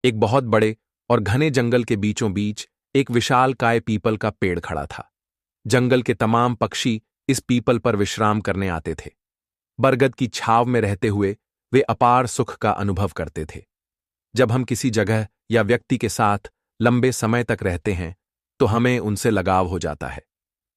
एक बहुत बड़े और घने जंगल के बीचों बीच एक विशालकाय पीपल का पेड़ खड़ा था। जंगल के तमाम पक्षी इस पीपल पर विश्राम करने आते थे। बरगद की छाव में रहते हुए वे अपार सुख का अनुभव करते थे। जब हम किसी जगह या व्यक्ति के साथ लंबे समय तक रहते हैं तो हमें उनसे लगाव हो जाता है।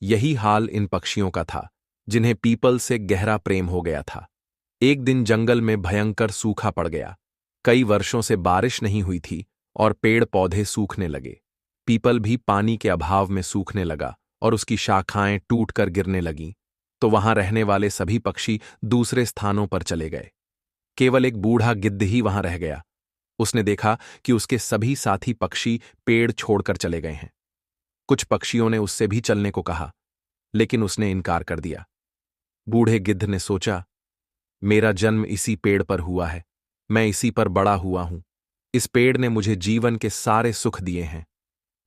यही हाल इन पक्षियों का था, जिन्हें पीपल से गहरा प्रेम हो गया था। एक दिन जंगल में भयंकर सूखा पड़ गया। कई वर्षों से बारिश नहीं हुई थी और पेड़ पौधे सूखने लगे। पीपल भी पानी के अभाव में सूखने लगा और उसकी शाखाएं टूटकर गिरने लगीं। तो वहां रहने वाले सभी पक्षी दूसरे स्थानों पर चले गए। केवल एक बूढ़ा गिद्ध ही वहां रह गया। उसने देखा कि उसके सभी साथी पक्षी पेड़ छोड़कर चले गए हैं। कुछ पक्षियों ने उससे भी चलने को कहा, लेकिन उसने इनकार कर दिया। बूढ़े गिद्ध ने सोचा, मेरा जन्म इसी पेड़ पर हुआ है, मैं इसी पर बड़ा हुआ हूं। इस पेड़ ने मुझे जीवन के सारे सुख दिए हैं।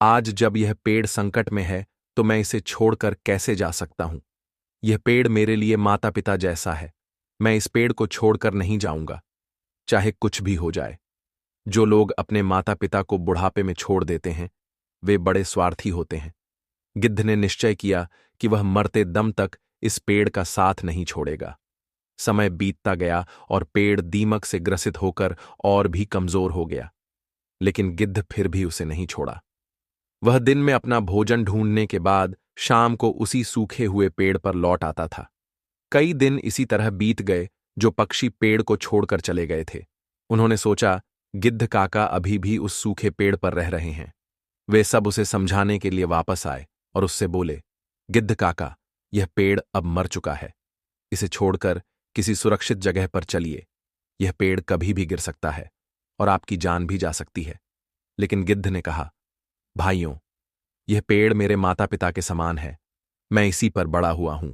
आज जब यह पेड़ संकट में है तो मैं इसे छोड़कर कैसे जा सकता हूं। यह पेड़ मेरे लिए माता पिता जैसा है। मैं इस पेड़ को छोड़कर नहीं जाऊंगा, चाहे कुछ भी हो जाए। जो लोग अपने माता पिता को बुढ़ापे में छोड़ देते हैं वे बड़े स्वार्थी होते हैं। गिद्ध ने निश्चय किया कि वह मरते दम तक इस पेड़ का साथ नहीं छोड़ेगा। समय बीतता गया और पेड़ दीमक से ग्रसित होकर और भी कमजोर हो गया, लेकिन गिद्ध फिर भी उसे नहीं छोड़ा। वह दिन में अपना भोजन ढूंढने के बाद शाम को उसी सूखे हुए पेड़ पर लौट आता था। कई दिन इसी तरह बीत गए जो पक्षी पेड़ को छोड़कर चले गए थे। उन्होंने सोचा, गिद्ध काका अभी भी उस सूखे पेड़ पर रह रहे हैं। वे सब उसे समझाने के लिए वापस आए और उससे बोले, गिद्ध काका, यह पेड़ अब मर चुका है। इसे छोड़कर किसी सुरक्षित जगह पर चलिए। यह पेड़ कभी भी गिर सकता है और आपकी जान भी जा सकती है। लेकिन गिद्ध ने कहा, भाइयों, यह पेड़ मेरे माता पिता के समान है। मैं इसी पर बड़ा हुआ हूं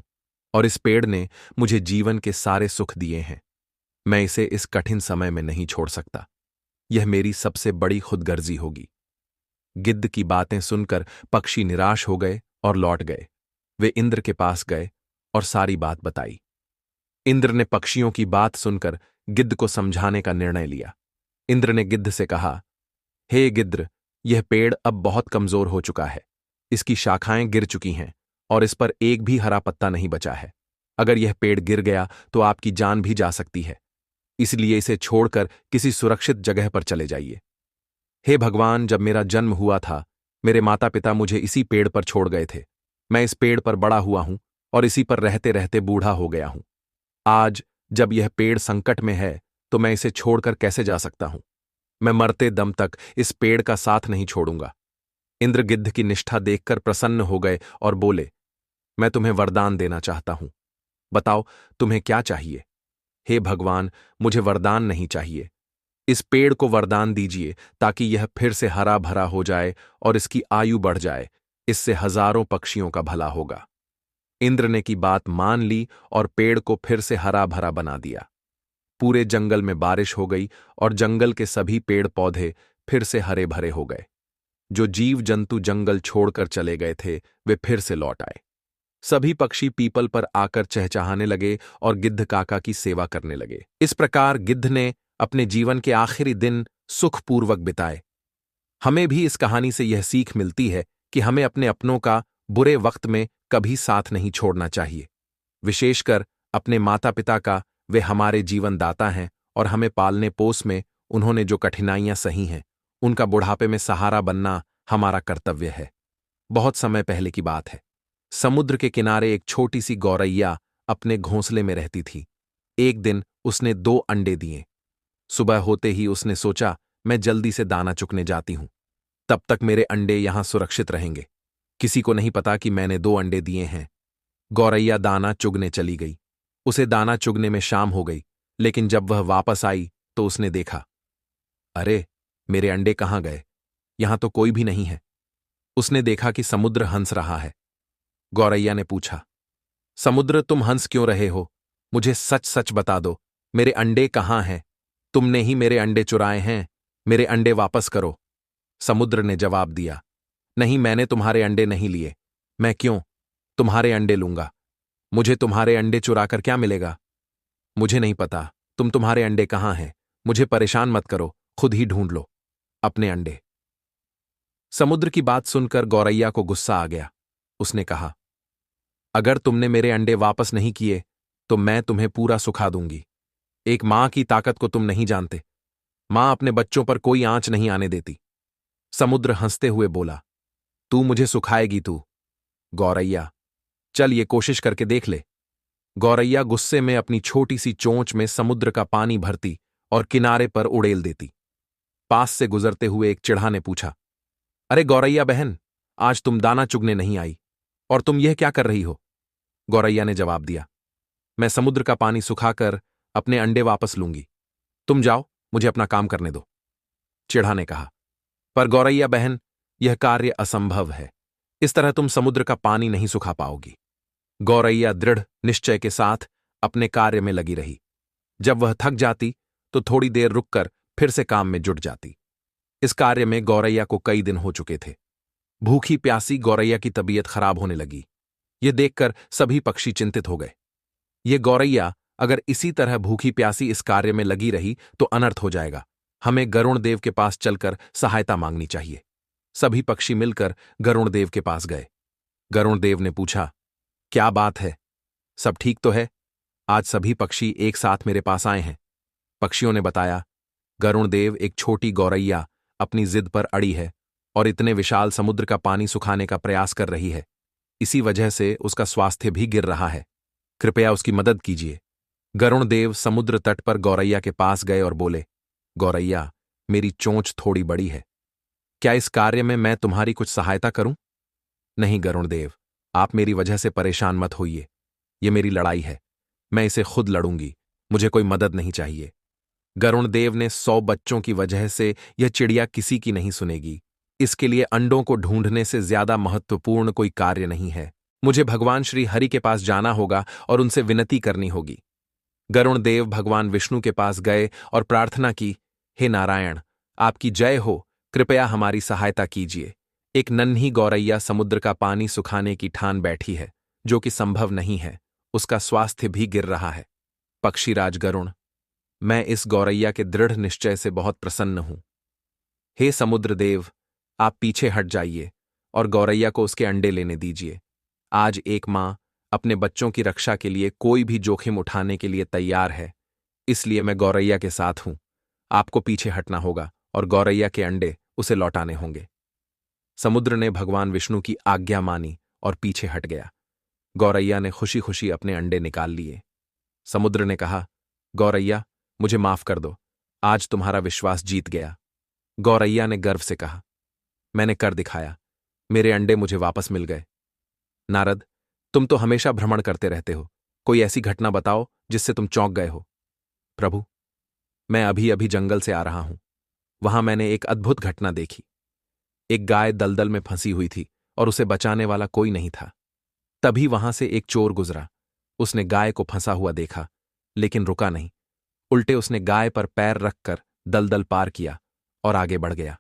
और इस पेड़ ने मुझे जीवन के सारे सुख दिए हैं। मैं इसे इस कठिन समय में नहीं छोड़ सकता। यह मेरी सबसे बड़ी खुदगर्जी होगी। गिद्ध की बातें सुनकर पक्षी निराश हो गए और लौट गए। वे इंद्र के पास गए और सारी बात बताई। इंद्र ने पक्षियों की बात सुनकर गिद्ध को समझाने का निर्णय लिया। इंद्र ने गिद्ध से कहा, हे गिद्ध, यह पेड़ अब बहुत कमजोर हो चुका है। इसकी शाखाएं गिर चुकी हैं और इस पर एक भी हरा पत्ता नहीं बचा है। अगर यह पेड़ गिर गया तो आपकी जान भी जा सकती है। इसलिए इसे छोड़कर किसी सुरक्षित जगह पर चले जाइए। हे भगवान, जब मेरा जन्म हुआ था मेरे माता पिता मुझे इसी पेड़ पर छोड़ गए थे। मैं इस पेड़ पर बड़ा हुआ हूं और इसी पर रहते रहते बूढ़ा हो गया हूं। आज जब यह पेड़ संकट में है तो मैं इसे छोड़कर कैसे जा सकता हूं। मैं मरते दम तक इस पेड़ का साथ नहीं छोड़ूंगा। इंद्र गिद्ध की निष्ठा देखकर प्रसन्न हो गए और बोले, मैं तुम्हें वरदान देना चाहता हूं। बताओ, तुम्हें क्या चाहिए। हे भगवान, मुझे वरदान नहीं चाहिए। इस पेड़ को वरदान दीजिए ताकि यह फिर से हरा भरा हो जाए और इसकी आयु बढ़ जाए। इससे हजारों पक्षियों का भला होगा। इंद्र ने की बात मान ली और पेड़ को फिर से हरा भरा बना दिया। पूरे जंगल में बारिश हो गई और जंगल के सभी पेड़ पौधे फिर से हरे भरे हो गए। जो जीव जंतु जंगल छोड़कर चले गए थे वे फिर से लौट आए। सभी पक्षी पीपल पर आकर चहचहाने लगे और गिद्ध काका की सेवा करने लगे। इस प्रकार गिद्ध ने अपने जीवन के आखिरी दिन सुखपूर्वक बिताए। हमें भी इस कहानी से यह सीख मिलती है कि हमें अपने अपनों का बुरे वक्त में कभी साथ नहीं छोड़ना चाहिए। विशेषकर अपने माता पिता का। वे हमारे जीवन दाता हैं और हमें पालने पोस में उन्होंने जो कठिनाइयां सही हैं उनका बुढ़ापे में सहारा बनना हमारा कर्तव्य है। बहुत समय पहले की बात है। समुद्र के किनारे एक छोटी सी गौरैया अपने घोंसले में रहती थी। एक दिन उसने 2 अंडे दिए। सुबह होते ही उसने सोचा, मैं जल्दी से दाना चुगने जाती हूं। तब तक मेरे अंडे यहां सुरक्षित रहेंगे। किसी को नहीं पता कि मैंने 2 अंडे दिए हैं। गौरैया दाना चुगने चली गई। उसे दाना चुगने में शाम हो गई, लेकिन जब वह वापस आई तो उसने देखा, अरे, मेरे अंडे कहां गए? यहां तो कोई भी नहीं है। उसने देखा कि समुद्र हंस रहा है। गौरैया ने पूछा, समुद्र, तुम हंस क्यों रहे हो? मुझे सच सच बता दो, मेरे अंडे कहां हैं? तुमने ही मेरे अंडे चुराए हैं। मेरे अंडे वापस करो। समुद्र ने जवाब दिया, नहीं, मैंने तुम्हारे अंडे नहीं लिए। मैं क्यों तुम्हारे अंडे लूंगा? मुझे तुम्हारे अंडे चुराकर क्या मिलेगा? मुझे नहीं पता तुम्हारे अंडे कहां हैं। मुझे परेशान मत करो, खुद ही ढूंढ लो। अपने अंडे। समुद्र की बात सुनकर गौरैया को गुस्सा आ गया। उसने कहा, अगर तुमने मेरे अंडे वापस नहीं किए तो मैं तुम्हें पूरा सुखा दूंगी। एक मां की ताकत को तुम नहीं जानते। मां अपने बच्चों पर कोई आंच नहीं आने देती। समुद्र हंसते हुए बोला, तू मुझे सुखाएगी तू? गौरैया, चल ये कोशिश करके देख ले। गौरैया गुस्से में अपनी छोटी सी चोंच में समुद्र का पानी भरती और किनारे पर उड़ेल देती। पास से गुजरते हुए एक चिढ़ा ने पूछा, अरे गौरैया बहन, आज तुम दाना चुगने नहीं आई, और तुम यह क्या कर रही हो? गौरैया ने जवाब दिया, मैं समुद्र का पानी सुखाकर अपने अंडे वापस लूंगी। तुम जाओ, मुझे अपना काम करने दो। चिढ़ा ने कहा, पर गौरैया बहन, यह कार्य असंभव है। इस तरह तुम समुद्र का पानी नहीं सुखा पाओगी। गौरैया दृढ़ निश्चय के साथ अपने कार्य में लगी रही। जब वह थक जाती तो थोड़ी देर रुककर फिर से काम में जुट जाती। इस कार्य में गौरैया को कई दिन हो चुके थे। भूखी प्यासी गौरैया की तबीयत खराब होने लगी। ये देखकर सभी पक्षी चिंतित हो गए। ये गौरैया अगर इसी तरह भूखी प्यासी इस कार्य में लगी रही तो अनर्थ हो जाएगा। हमें गरुण देव के पास चलकर सहायता मांगनी चाहिए। सभी पक्षी मिलकर गरुण देव के पास गए। गरुण देव ने पूछा, क्या बात है? सब ठीक तो है? आज सभी पक्षी एक साथ मेरे पास आए हैं। पक्षियों ने बताया, गरुण देव, एक छोटी गौरैया अपनी जिद पर अड़ी है और इतने विशाल समुद्र का पानी सुखाने का प्रयास कर रही है। इसी वजह से उसका स्वास्थ्य भी गिर रहा है। कृपया उसकी मदद कीजिए। गरुण देव समुद्र तट पर गौरैया के पास गए और बोले, गौरैया, मेरी चोंच थोड़ी बड़ी है। क्या इस कार्य में मैं तुम्हारी कुछ सहायता करूं? नहीं गरुण देव, आप मेरी वजह से परेशान मत होइए। ये मेरी लड़ाई है, मैं इसे खुद लड़ूंगी। मुझे कोई मदद नहीं चाहिए। गरुण देव ने 100 बच्चों की वजह से यह चिड़िया किसी की नहीं सुनेगी। इसके लिए अंडों को ढूंढने से ज्यादा महत्वपूर्ण कोई कार्य नहीं है। मुझे भगवान श्री हरि के पास जाना होगा और उनसे विनती करनी होगी। गरुण देव भगवान विष्णु के पास गए और प्रार्थना की, हे नारायण, आपकी जय हो, कृपया हमारी सहायता कीजिए। एक नन्ही गौरैया समुद्र का पानी सुखाने की ठान बैठी है, जो कि संभव नहीं है। उसका स्वास्थ्य भी गिर रहा है। पक्षीराज गरुण, मैं इस गौरैया के दृढ़ निश्चय से बहुत प्रसन्न हूं। हे समुद्र देव, आप पीछे हट जाइए और गौरैया को उसके अंडे लेने दीजिए। आज एक मां अपने बच्चों की रक्षा के लिए कोई भी जोखिम उठाने के लिए तैयार है, इसलिए मैं गौरैया के साथ हूं। आपको पीछे हटना होगा और गौरैया के अंडे उसे लौटाने होंगे। समुद्र ने भगवान विष्णु की आज्ञा मानी और पीछे हट गया। गौरैया ने खुशी खुशी अपने अंडे निकाल लिए। समुद्र ने कहा, गौरैया, मुझे माफ कर दो, आज तुम्हारा विश्वास जीत गया। गौरैया ने गर्व से कहा, मैंने कर दिखाया, मेरे अंडे मुझे वापस मिल गए। नारद, तुम तो हमेशा भ्रमण करते रहते हो, कोई ऐसी घटना बताओ जिससे तुम चौंक गए हो। प्रभु, मैं अभी अभी जंगल से आ रहा हूं। वहां मैंने एक अद्भुत घटना देखी। एक गाय दलदल में फंसी हुई थी और उसे बचाने वाला कोई नहीं था। तभी वहां से एक चोर गुजरा। उसने गाय को फंसा हुआ देखा, लेकिन रुका नहीं। उल्टे उसने गाय पर पैर रखकर दलदल पार किया और आगे बढ़ गया।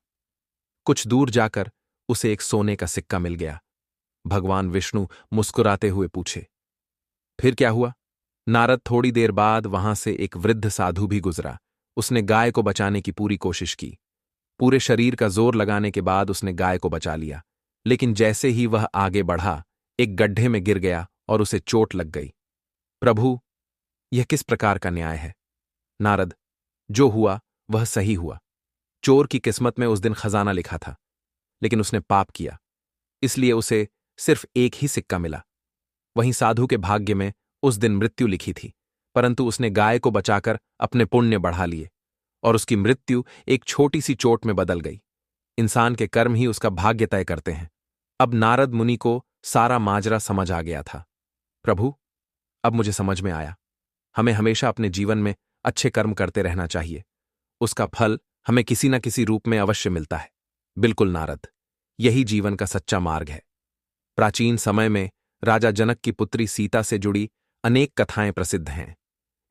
कुछ दूर जाकर उसे एक सोने का सिक्का मिल गया। भगवान विष्णु मुस्कुराते हुए पूछे, फिर क्या हुआ? नारद, थोड़ी देर बाद वहां से एक वृद्ध साधु भी गुजरा। उसने गाय को बचाने की पूरी कोशिश की। पूरे शरीर का जोर लगाने के बाद उसने गाय को बचा लिया, लेकिन जैसे ही वह आगे बढ़ा, एक गड्ढे में गिर गया और उसे चोट लग गई। प्रभु, यह किस प्रकार का न्याय है? नारद, जो हुआ वह सही हुआ। चोर की किस्मत में उस दिन खजाना लिखा था, लेकिन उसने पाप किया, इसलिए उसे सिर्फ एक ही सिक्का मिला। वहीं साधु के भाग्य में उस दिन मृत्यु लिखी थी, परंतु उसने गाय को बचाकर अपने पुण्य बढ़ा लिए और उसकी मृत्यु एक छोटी सी चोट में बदल गई। इंसान के कर्म ही उसका भाग्य तय करते हैं। अब नारद मुनि को सारा माजरा समझ आ गया था। प्रभु, अब मुझे समझ में आया, हमें हमेशा अपने जीवन में अच्छे कर्म करते रहना चाहिए। उसका फल हमें किसी न किसी रूप में अवश्य मिलता है। बिल्कुल नारद, यही जीवन का सच्चा मार्ग है। प्राचीन समय में राजा जनक की पुत्री सीता से जुड़ी अनेक कथाएं प्रसिद्ध हैं।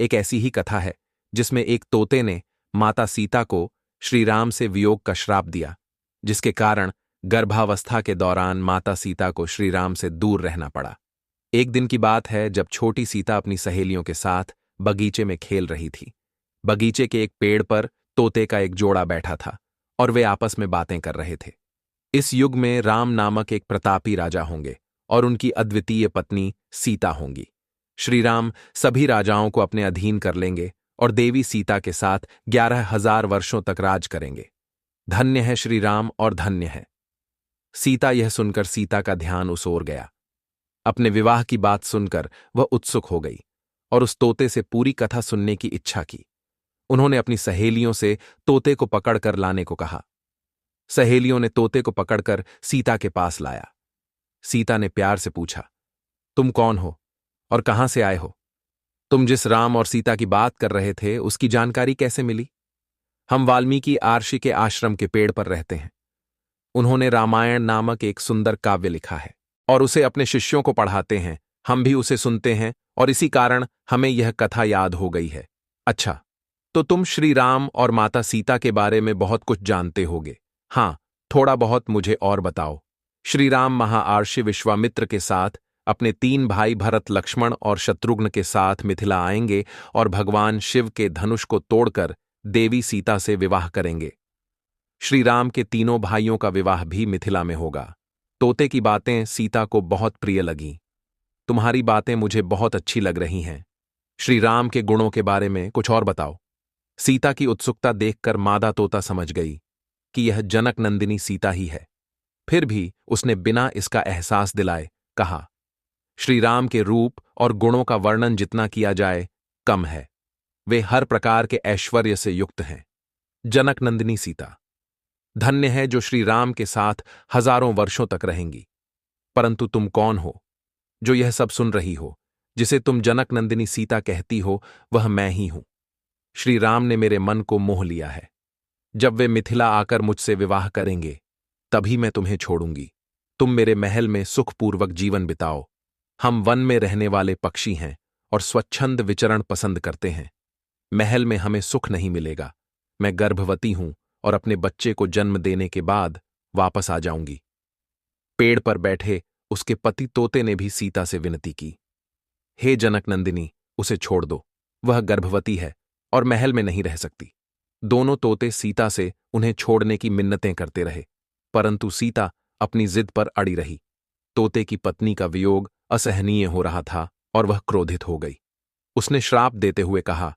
एक ऐसी ही कथा है जिसमें एक तोते ने माता सीता को श्री राम से वियोग का श्राप दिया, जिसके कारण गर्भावस्था के दौरान माता सीता को श्री राम से दूर रहना पड़ा। एक दिन की बात है जब छोटी सीता अपनी सहेलियों के साथ बगीचे में खेल रही थी। बगीचे के एक पेड़ पर तोते का एक जोड़ा बैठा था और वे आपस में बातें कर रहे थे। इस युग में राम नामक एक प्रतापी राजा होंगे और उनकी अद्वितीय पत्नी सीता होंगी। श्री राम सभी राजाओं को अपने अधीन कर लेंगे और देवी सीता के साथ 11,000 वर्षों तक राज करेंगे। धन्य है श्री राम और धन्य है सीता। यह सुनकर सीता का ध्यान उस ओर गया। अपने विवाह की बात सुनकर वह उत्सुक हो गई और उस तोते से पूरी कथा सुनने की इच्छा की। उन्होंने अपनी सहेलियों से तोते को पकड़कर लाने को कहा। सहेलियों ने तोते को पकड़कर सीता के पास लाया। सीता ने प्यार से पूछा, तुम कौन हो और कहां से आए हो? तुम जिस राम और सीता की बात कर रहे थे उसकी जानकारी कैसे मिली? हम वाल्मीकि आर्षि के आश्रम के पेड़ पर रहते हैं। उन्होंने रामायण नामक एक सुंदर काव्य लिखा है और उसे अपने शिष्यों को पढ़ाते हैं। हम भी उसे सुनते हैं और इसी कारण हमें यह कथा याद हो गई है। अच्छा, तो तुम श्री राम और माता सीता के बारे में बहुत कुछ जानते होगे। हाँ, थोड़ा बहुत मुझे और बताओ। श्री राम महाआर्षि विश्वामित्र के साथ अपने 3 भाई भरत, लक्ष्मण और शत्रुघ्न के साथ मिथिला आएंगे और भगवान शिव के धनुष को तोड़कर देवी सीता से विवाह करेंगे। श्री राम के तीनों भाइयों का विवाह भी मिथिला में होगा। तोते की बातें सीता को बहुत प्रिय लगीं। तुम्हारी बातें मुझे बहुत अच्छी लग रही हैं। श्री राम के गुणों के बारे में कुछ और बताओ। सीता की उत्सुकता देखकर मादा तोता समझ गई कि यह जनक नंदिनी सीता ही है। फिर भी उसने बिना इसका एहसास दिलाए कहा, श्री राम के रूप और गुणों का वर्णन जितना किया जाए कम है। वे हर प्रकार के ऐश्वर्य से युक्त हैं। जनक नंदिनी सीता धन्य है जो श्री राम के साथ हजारों वर्षों तक रहेंगी। परंतु तुम कौन हो जो यह सब सुन रही हो? जिसे तुम जनक नंदिनी सीता कहती हो वह मैं ही हूं। श्री राम ने मेरे मन को मोह लिया है। जब वे मिथिला आकर मुझसे विवाह करेंगे तभी मैं तुम्हें छोड़ूंगी। तुम मेरे महल में सुखपूर्वक जीवन बिताओ। हम वन में रहने वाले पक्षी हैं और स्वच्छंद विचरण पसंद करते हैं। महल में हमें सुख नहीं मिलेगा। मैं गर्भवती हूं और अपने बच्चे को जन्म देने के बाद वापस आ जाऊंगी। पेड़ पर बैठे उसके पति तोते ने भी सीता से विनती की, हे जनक नंदिनी, उसे छोड़ दो। वह गर्भवती है और महल में नहीं रह सकती। दोनों तोते सीता से उन्हें छोड़ने की मिन्नतें करते रहे, परंतु सीता अपनी जिद पर अड़ी रही। तोते की पत्नी का वियोग असहनीय हो रहा था और वह क्रोधित हो गई। उसने श्राप देते हुए कहा,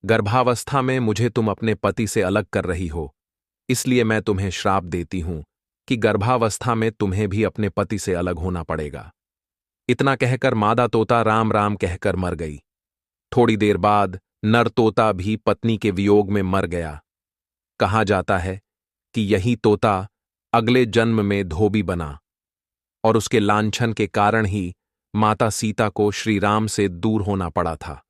गर्भावस्था में मुझे तुम अपने पति से अलग कर रही हो, इसलिए मैं तुम्हें श्राप देती हूं कि गर्भावस्था में तुम्हें भी अपने पति से अलग होना पड़ेगा। इतना कहकर मादा तोता राम राम कहकर मर गई। थोड़ी देर बाद नर तोता भी पत्नी के वियोग में मर गया। कहा जाता है कि यही तोता अगले जन्म में धोबी बना और उसके लांछन के कारण ही माता सीता को श्री राम से दूर होना पड़ा था।